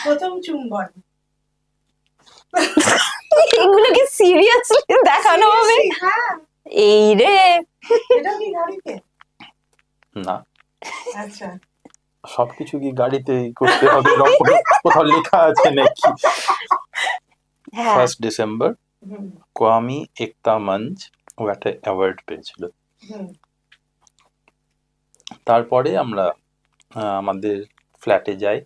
প্রথম চুম্বন এগুলোকে সিরিয়াসলি দেখানো হবে? Seriously, হ্যাঁ এই রে, এটা কি গাড়িতে? না, আচ্ছা সবকিছু কি গাড়িতেই করতে হবে? কোথাও লেখা আছে নাকি? হ্যাঁ 1 ডিসেম্বর হুম কোয়ামি একতা মঞ্চ ও একটা অ্যাওয়ার্ড পেয়েছিল। হুম তারপরে আমরা আমাদের ফ্ল্যাটে যাই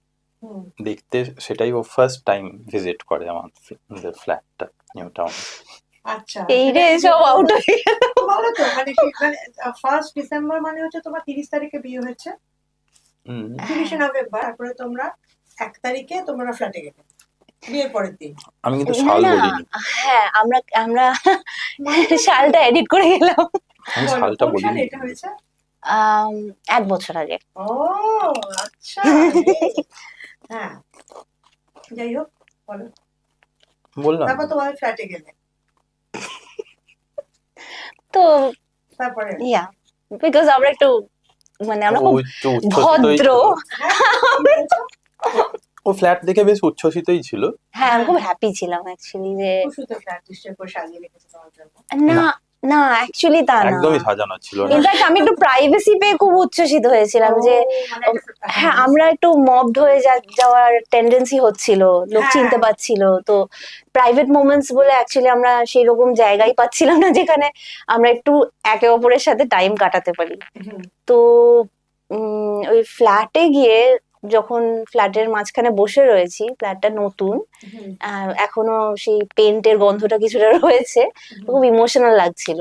হুম দেখতে, সেটাই ও ফার্স্ট টাইম ভিজিট করে আমাদের ফ্ল্যাটটা নিউ টাউন। আচ্ছা এই সেটা রে, কি সব বলো আউট তো? হয়ে গেল। বলো তো মানে কি মানে 1 ডিসেম্বর মানে হচ্ছে তোমার 30 তারিখে বিয়ে হয়েছে, হুম, 30 নভেম্বর, তারপরে তোমরা 1 তারিখে তোমরা ফ্ল্যাটে গেলে বিয়ের পরের দিন। আমি কিন্তু না সাল না, বলিনি, হ্যাঁ আমরা আমরা মানে সালটা এডিট করে গেলাম। আমি বলো সালটা কোন সালে বলিনি। এটা হয়েছে? 1 বছর আগে। ও আচ্ছা রে। হ্যাঁ যাই হোক বলো, বললাম তারপর তোমাদের ফ্ল্যাটে গেলে, তো তারপরে ইয়া, বিকজ আমরা একটু মানে আমরা খুব ও একটু উচ্ছ্বসিতই ভদ্র। ছিল। হ্যাঁ কি বলছো? ও ফ্ল্যাট দেখে বেশ উচ্ছ্বসিতই ছিল। হ্যাঁ আমি খুব হ্যাপি ছিলাম অ্যাকচুয়ালি যে খুশুতে ফ্ল্যাট নিশ্চয় করে সাজিয়ে রেখেছে তোমার জন্য। না না অ্যাকচুয়ালি তা না, একদমই সাজানো ছিল না। ইনফ্যাক্ট আমি একটু প্রাইভেসি পেয়ে খুব উচ্ছ্বসিত হয়েছিলাম যে ও, মানে একটা হ্যাঁ আমরা একটু মবড হয়ে যাওয়ার টেন্ডেন্সি হচ্ছিল, লোক হ্যাঁ। চিনতে পারছিল, তো প্রাইভেট মোমেন্টস বলে অ্যাকচুয়ালি আমরা সেই রকম জায়গায় পাচ্ছিলাম না যেখানে আমরা একটু একে অপরের সাথে টাইম কাটাতে পারি। হুম, তো ওই ফ্ল্যাটে গিয়ে যখন ফ্ল্যাটের মাঝখানে বসে রয়েছি, ফ্ল্যাটটা নতুন, হুম, এখনো সেই পেন্টের গন্ধটা কিছুটা রয়েছে, হুম। খুব ইমোশনাল লাগছিল।